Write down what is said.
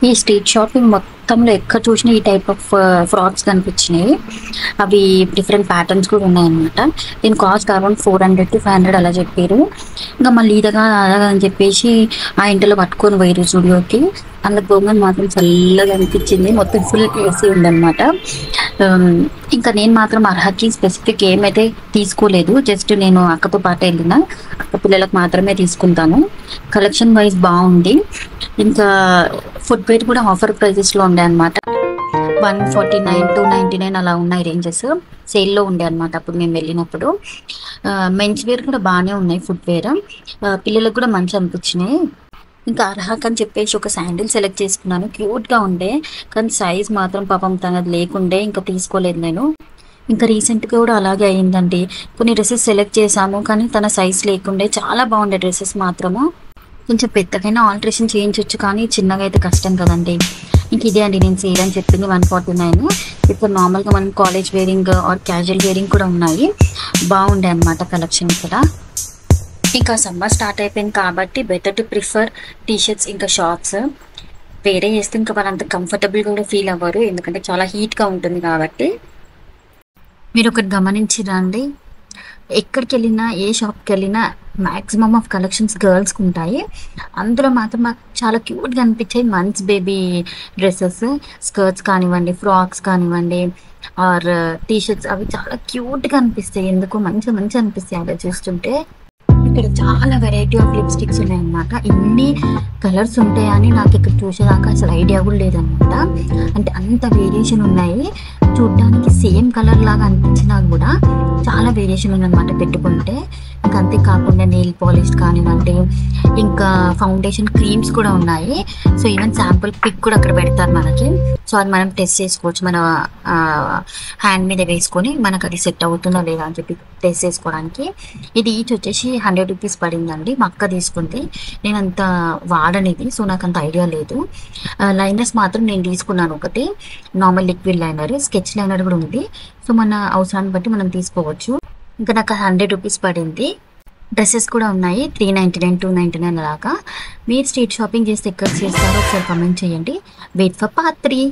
ఈ street shopping మొత్తంలో ఎక్కడ చూసినా ఈ టైప్ ఆఫ్ ఫ్రాక్స్ కనిపించినాయి. అవి డిఫరెంట్ ప్యాటర్న్స్ కూడా ఉన్నాయన్నమాట. దీని కాస్ట్ అరౌండ్ 400 to 500 అలా చెప్పారు. ఇంకా మళ్ళీ ఇదగా అలాగా అని చెప్పేసి ఆ ఇంటిలో పట్టుకొని పోయారు స్టూడియోకి. అందులో బొమ్మను మాత్రం చల్లగా అనిపించింది. మొత్తం ఫుల్ ఏసీ ఉందన్నమాట. ఇంకా నేను మాత్రం అర్హకి స్పెసిఫిక్ ఏమైతే తీసుకోలేదు. జస్ట్ నేను అక్కతో పాటు వెళ్ళిన అక్క పిల్లలకు మాత్రమే తీసుకుంటాను. కలెక్షన్ వైజ్ బాగుంది. ఇంకా ఫుడ్ వేర్ కూడా ఆఫర్ ప్రైజెస్లో ఉండే అనమాట. 149 to 99 అలా ఉన్నాయి రేంజెస్. సేల్లో ఉండే అనమాట అప్పుడు మేము వెళ్ళినప్పుడు. మెన్స్ వేర్ కూడా బాగానే ఉన్నాయి. ఫుడ్ వేర్ పిల్లలకు కూడా మంచి అనిపించినాయి. ఇంకా అర్హక్ అని చెప్పేసి ఒక శాండిల్ సెలెక్ట్ చేసుకున్నాను. క్యూట్గా ఉండే, కానీ సైజ్ మాత్రం పాపం తనది లేకుండే, ఇంకా తీసుకోలేదు నేను. ఇంకా రీసెంట్గా కూడా అలాగే అయిందండి. కొన్ని డ్రెస్సెస్ సెలెక్ట్ చేసాము, కానీ తన సైజ్ లేకుండే. చాలా బాగుండే డ్రెస్సెస్ మాత్రము. కొంచెం పెద్దగైనా ఆల్టరేషన్ చేయించవచ్చు, కానీ చిన్నగా అయితే కష్టం కదండి. ఇంక ఇదే అండి నేను సేల్ అని చెప్పింది 149. ఇప్పుడు నార్మల్గా మనం college wearing or casual wearing కూడా ఉన్నాయి. బాగుండే అనమాట కలెక్షన్ ఇక్కడ. ఇంకా సమ్మర్ స్టార్ట్ అయిపోయింది కాబట్టి బెటర్ టు ప్రిఫర్ టీషర్ట్స్ ఇంకా షార్ట్స్. వేరే చేస్తే ఇంకా వాళ్ళంత కంఫర్టబుల్గా కూడా ఫీల్ అవ్వరు, ఎందుకంటే చాలా హీట్గా ఉంటుంది కాబట్టి. మీరు ఒకటి గమనించిరా అండి, ఎక్కడికి వెళ్ళినా ఏ షాప్కి వెళ్ళినా మ్యాక్సిమమ్ ఆఫ్ కలెక్షన్స్ గర్ల్స్కి ఉంటాయి. అందులో మాత్రం మాకు చాలా క్యూట్గా అనిపించాయి మంత్స్ బేబీ డ్రెస్సెస్, స్కర్ట్స్ కానివ్వండి, ఫ్రాక్స్ కానివ్వండి, ఆర్ టీషర్ట్స్. అవి చాలా క్యూట్గా అనిపిస్తాయి. ఎందుకు మంచిగా మంచిగా అనిపిస్తాయి అలా చూస్తుంటే. ఇక్కడ చాలా వెరైటీ ఆఫ్ లిప్స్టిక్స్ ఉన్నాయన్నమాట. ఇన్ని కలర్స్ ఉంటాయని నాకు ఇక్కడ చూసేదాకా అసలు ఐడియా కూడా లేదనమాట. అంటే అంత వేరియేషన్ ఉన్నాయి. చూడ్డానికి సేమ్ కలర్ లాగా అనిపించినా కూడా చాలా వేరియేషన్ ఉందన్నమాట పెట్టుకుంటే. ఇంకా అంతేకాకుండా నెయిల్ పాలిష్ కానివ్వండి, ఇంకా ఫౌండేషన్ క్రీమ్స్ కూడా ఉన్నాయి. సో ఈవెన్ శాంపుల్ పిక్ కూడా అక్కడ పెడతారు మనకి. సో అది మనం టెస్ట్ చేసుకోవచ్చు. మన హ్యాండ్ మీద వేసుకొని మనకు అది సెట్ అవుతుందా లేదా అని చెప్పి టెస్ట్ చేసుకోవడానికి. ఇది ఈచ్ వచ్చేసి 100 రూపీస్ పడిందండి. మా అక్క తీసుకుంది. నేను అంత వాడనిది, సో నాకు అంత ఐడియా లేదు. లైనర్స్ మాత్రం నేను తీసుకున్నాను ఒకటి, normal liquid liner. Sketch liner కూడా ఉంది. సో మన అవసరాన్ని బట్టి మనం తీసుకోవచ్చు. ఇంకా నాకు 100 రూపీస్ పడింది. డ్రెస్సెస్ కూడా ఉన్నాయి 399, 299 అలాగా. మీరు స్ట్రీట్ షాపింగ్ చేస్తే ఎక్కడ చేస్తారో ఒకసారి కామెంట్ చేయండి. Wait for part 3.